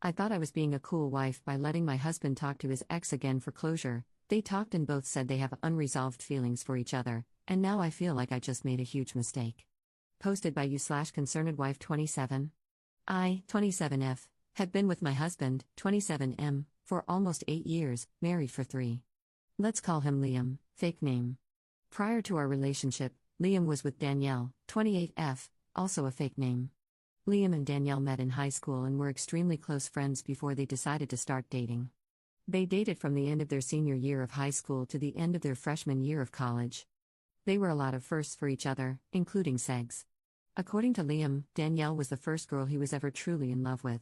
I thought I was being a cool wife by letting my husband talk to his ex again for closure. They talked and both said they have unresolved feelings for each other, and now I feel like I just made a huge mistake. Posted by you/concernedwife 27. I, 27F, have been with my husband, 27M, for almost 8 years, married for 3. Let's call him Liam, fake name. Prior to our relationship, Liam was with Danielle, 28F, also a fake name. Liam and Danielle met in high school and were extremely close friends before they decided to start dating. They dated from the end of their senior year of high school to the end of their freshman year of college. They were a lot of firsts for each other, including sex. According to Liam, Danielle was the first girl he was ever truly in love with.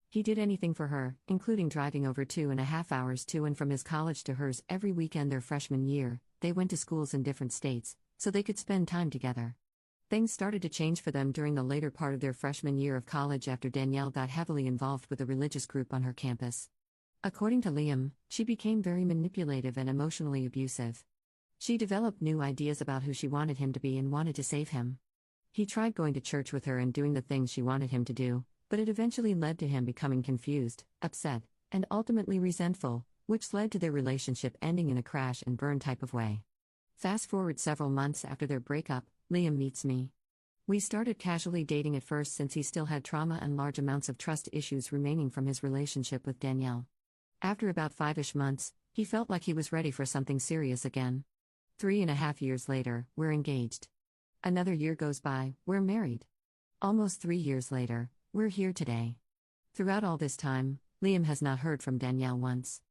He did anything for her, including driving over 2.5 hours to and from his college to hers every weekend their freshman year. They went to schools in different states, so they could spend time together. Things started to change for them during the later part of their freshman year of college after Danielle got heavily involved with a religious group on her campus. According to Liam, she became very manipulative and emotionally abusive. She developed new ideas about who she wanted him to be and wanted to save him. He tried going to church with her and doing the things she wanted him to do, but it eventually led to him becoming confused, upset, and ultimately resentful, which led to their relationship ending in a crash and burn type of way. Fast forward several months after their breakup, Liam meets me. We started casually dating at first since he still had trauma and large amounts of trust issues remaining from his relationship with Danielle. After about 5-ish months, he felt like he was ready for something serious again. 3.5 years later, we're engaged. Another year goes by, we're married. Almost 3 years later, we're here today. Throughout all this time, Liam has not heard from Danielle once.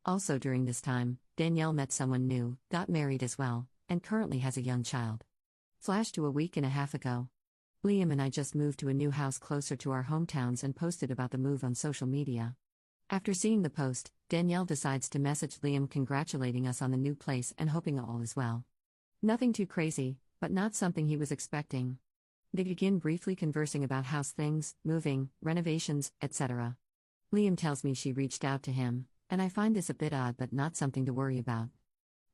Also during this time, Danielle met someone new, got married as well, and currently has a young child. Flash to a week and a half ago. Liam and I just moved to a new house closer to our hometowns and posted about the move on social media. After seeing the post, Danielle decides to message Liam congratulating us on the new place and hoping all is well. Nothing too crazy, but not something he was expecting. They begin briefly conversing about house things, moving, renovations, etc. Liam tells me she reached out to him, and I find this a bit odd but not something to worry about.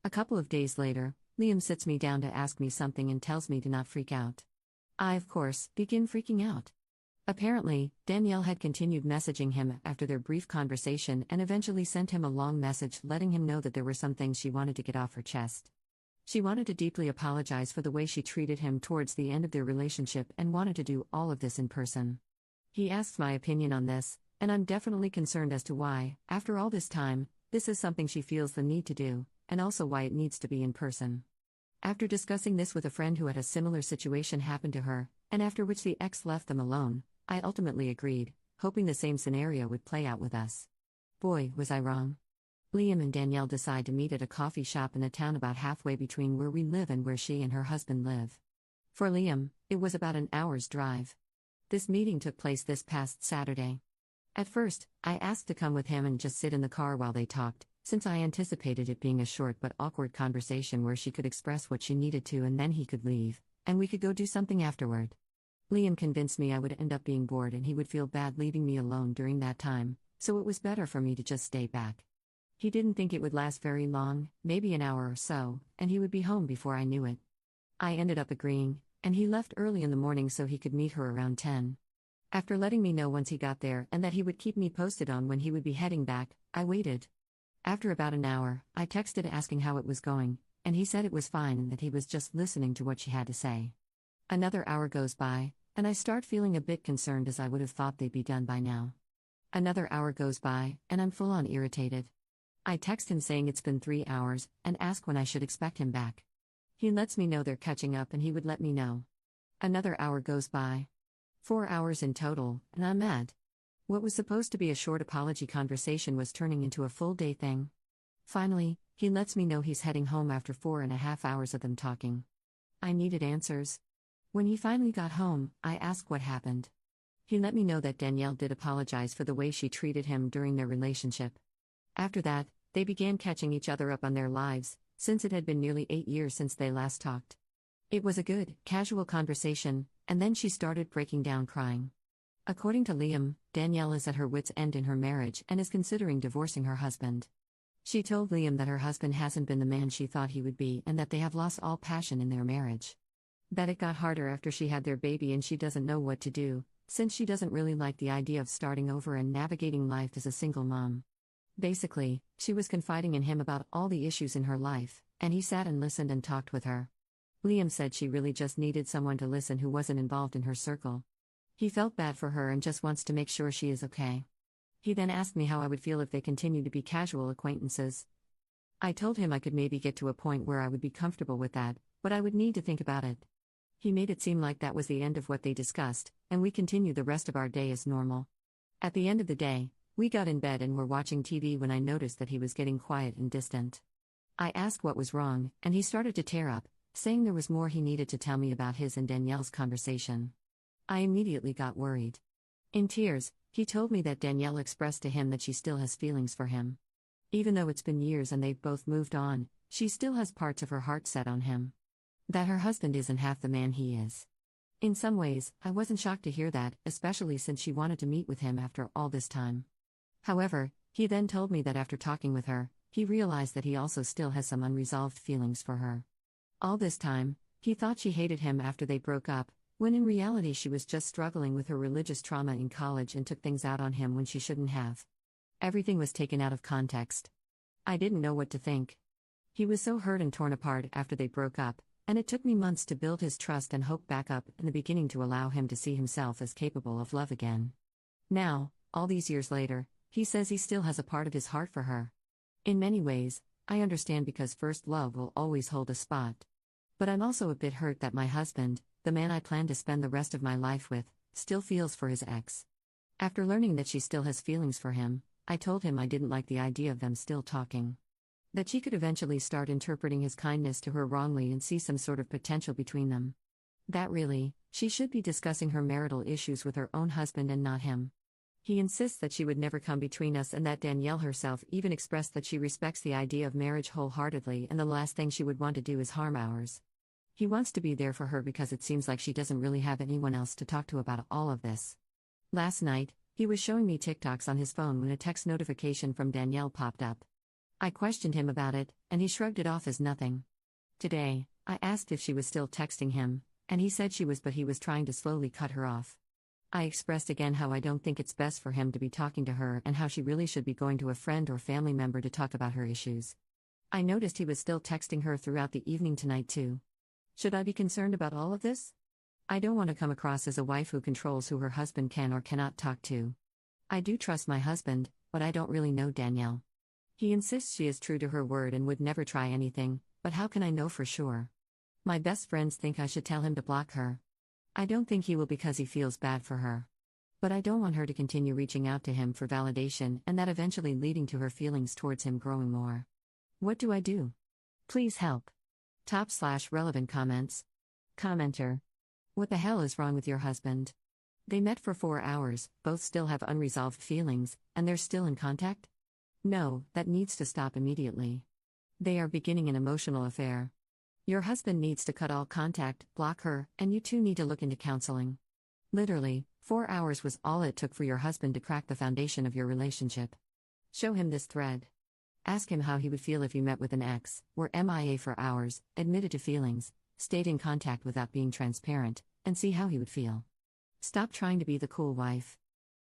A couple of days later, Liam sits me down to ask me something and tells me to not freak out. I, of course, begin freaking out. Apparently, Danielle had continued messaging him after their brief conversation and eventually sent him a long message letting him know that there were some things she wanted to get off her chest. She wanted to deeply apologize for the way she treated him towards the end of their relationship and wanted to do all of this in person. He asks my opinion on this, and I'm definitely concerned as to why, after all this time, this is something she feels the need to do, and also why it needs to be in person. After discussing this with a friend who had a similar situation happen to her, and after which the ex left them alone, I ultimately agreed, hoping the same scenario would play out with us. Boy, was I wrong. Liam and Danielle decide to meet at a coffee shop in a town about halfway between where we live and where she and her husband live. For Liam, it was about an hour's drive. This meeting took place this past Saturday. At first, I asked to come with him and just sit in the car while they talked, since I anticipated it being a short but awkward conversation where she could express what she needed to and then he could leave, and we could go do something afterward. Liam convinced me I would end up being bored and he would feel bad leaving me alone during that time, so it was better for me to just stay back. He didn't think it would last very long, maybe an hour or so, and he would be home before I knew it. I ended up agreeing, and he left early in the morning so he could meet her around 10. After letting me know once he got there and that he would keep me posted on when he would be heading back, I waited. After about an hour, I texted asking how it was going, and he said it was fine and that he was just listening to what she had to say. Another hour goes by, and I start feeling a bit concerned as I would have thought they'd be done by now. Another hour goes by, and I'm full on irritated. I text him saying it's been 3 hours, and ask when I should expect him back. He lets me know they're catching up and he would let me know. Another hour goes by. 4 hours in total, and I'm mad. What was supposed to be a short apology conversation was turning into a full-day thing. Finally, he lets me know he's heading home after 4.5 hours of them talking. I needed answers. When he finally got home, I asked what happened. He let me know that Danielle did apologize for the way she treated him during their relationship. After that, they began catching each other up on their lives, since it had been nearly 8 years since they last talked. It was a good, casual conversation, and then she started breaking down crying. According to Liam, Danielle is at her wit's end in her marriage and is considering divorcing her husband. She told Liam that her husband hasn't been the man she thought he would be and that they have lost all passion in their marriage. That it got harder after she had their baby and she doesn't know what to do, since she doesn't really like the idea of starting over and navigating life as a single mom. Basically, she was confiding in him about all the issues in her life, and he sat and listened and talked with her. Liam said she really just needed someone to listen who wasn't involved in her circle. He felt bad for her and just wants to make sure she is okay. He then asked me how I would feel if they continued to be casual acquaintances. I told him I could maybe get to a point where I would be comfortable with that, but I would need to think about it. He made it seem like that was the end of what they discussed, and we continued the rest of our day as normal. At the end of the day, we got in bed and were watching TV when I noticed that he was getting quiet and distant. I asked what was wrong, and he started to tear up, saying there was more he needed to tell me about his and Danielle's conversation. I immediately got worried. In tears, he told me that Danielle expressed to him that she still has feelings for him. Even though it's been years and they've both moved on, she still has parts of her heart set on him. That her husband isn't half the man he is. In some ways, I wasn't shocked to hear that, especially since she wanted to meet with him after all this time. However, he then told me that after talking with her, he realized that he also still has some unresolved feelings for her. All this time, he thought she hated him after they broke up, when in reality she was just struggling with her religious trauma in college and took things out on him when she shouldn't have. Everything was taken out of context. I didn't know what to think. He was so hurt and torn apart after they broke up, and it took me months to build his trust and hope back up in the beginning to allow him to see himself as capable of love again. Now, all these years later, he says he still has a part of his heart for her. In many ways, I understand because first love will always hold a spot. But I'm also a bit hurt that my husband, the man I plan to spend the rest of my life with, still feels for his ex. After learning that she still has feelings for him, I told him I didn't like the idea of them still talking. That she could eventually start interpreting his kindness to her wrongly and see some sort of potential between them. That really, she should be discussing her marital issues with her own husband and not him. He insists that she would never come between us and that Danielle herself even expressed that she respects the idea of marriage wholeheartedly and the last thing she would want to do is harm ours. He wants to be there for her because it seems like she doesn't really have anyone else to talk to about all of this. Last night, he was showing me TikToks on his phone when a text notification from Danielle popped up. I questioned him about it, and he shrugged it off as nothing. Today, I asked if she was still texting him, and he said she was, but he was trying to slowly cut her off. I expressed again how I don't think it's best for him to be talking to her and how she really should be going to a friend or family member to talk about her issues. I noticed he was still texting her throughout the evening tonight too. Should I be concerned about all of this? I don't want to come across as a wife who controls who her husband can or cannot talk to. I do trust my husband, but I don't really know Danielle. He insists she is true to her word and would never try anything, but how can I know for sure? My best friends think I should tell him to block her. I don't think he will because he feels bad for her. But I don't want her to continue reaching out to him for validation and that eventually leading to her feelings towards him growing more. What do I do? Please help. /relevant comments. Commenter. What the hell is wrong with your husband? They met for 4 hours, both still have unresolved feelings, and they're still in contact? No, that needs to stop immediately. They are beginning an emotional affair. Your husband needs to cut all contact, block her, and you two need to look into counseling. Literally, 4 hours was all it took for your husband to crack the foundation of your relationship. Show him this thread. Ask him how he would feel if you met with an ex, were MIA for hours, admitted to feelings, stayed in contact without being transparent, and see how he would feel. Stop trying to be the cool wife.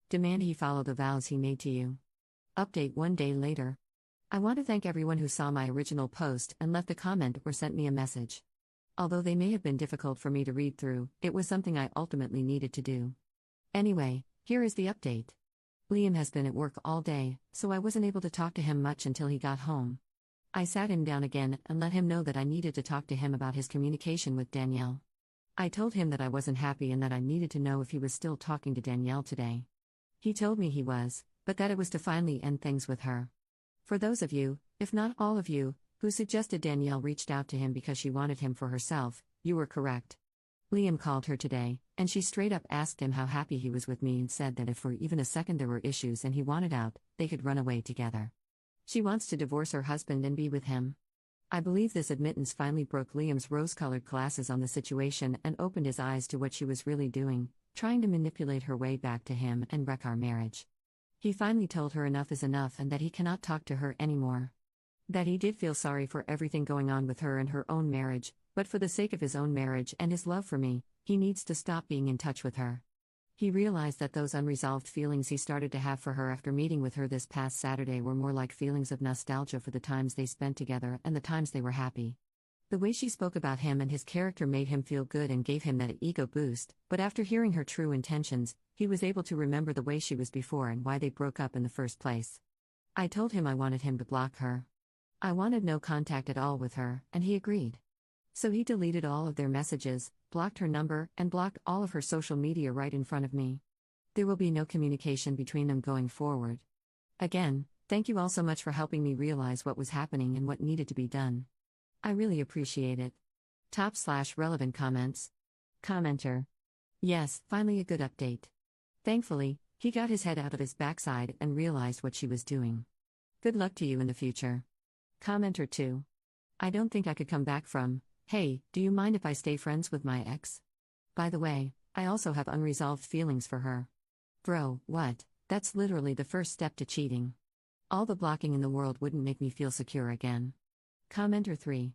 Demand he follow the vows he made to you. Update 1 day later. I want to thank everyone who saw my original post and left a comment or sent me a message. Although they may have been difficult for me to read through, it was something I ultimately needed to do. Anyway, here is the update. Liam has been at work all day, so I wasn't able to talk to him much until he got home. I sat him down again and let him know that I needed to talk to him about his communication with Danielle. I told him that I wasn't happy and that I needed to know if he was still talking to Danielle today. He told me he was, but that it was to finally end things with her. For those of you, if not all of you, who suggested Danielle reached out to him because she wanted him for herself, you were correct. Liam called her today, and she straight up asked him how happy he was with me and said that if for even a second there were issues and he wanted out, they could run away together. She wants to divorce her husband and be with him. I believe this admittance finally broke Liam's rose-colored glasses on the situation and opened his eyes to what she was really doing, trying to manipulate her way back to him and wreck our marriage. He finally told her enough is enough and that he cannot talk to her anymore. That he did feel sorry for everything going on with her and her own marriage, but for the sake of his own marriage and his love for me, he needs to stop being in touch with her. He realized that those unresolved feelings he started to have for her after meeting with her this past Saturday were more like feelings of nostalgia for the times they spent together and the times they were happy. The way she spoke about him and his character made him feel good and gave him that ego boost, but after hearing her true intentions, he was able to remember the way she was before and why they broke up in the first place. I told him I wanted him to block her. I wanted no contact at all with her, and he agreed. So he deleted all of their messages, blocked her number, and blocked all of her social media right in front of me. There will be no communication between them going forward. Again, thank you all so much for helping me realize what was happening and what needed to be done. I really appreciate it. Top/relevant comments. Commenter. Yes, finally a good update. Thankfully, he got his head out of his backside and realized what she was doing. Good luck to you in the future. Commenter 2. I don't think I could come back from, hey, do you mind if I stay friends with my ex? By the way, I also have unresolved feelings for her. Bro, what? That's literally the first step to cheating. All the blocking in the world wouldn't make me feel secure again. Commenter 3.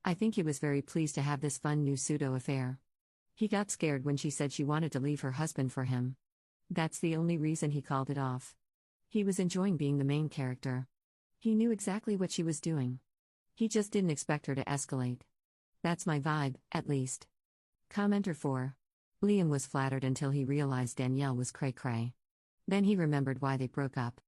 I think he was very pleased to have this fun new pseudo affair. He got scared when she said she wanted to leave her husband for him. That's the only reason he called it off. He was enjoying being the main character. He knew exactly what she was doing. He just didn't expect her to escalate. That's my vibe, at least. Commenter 4. Liam was flattered until he realized Danielle was cray-cray. Then he remembered why they broke up.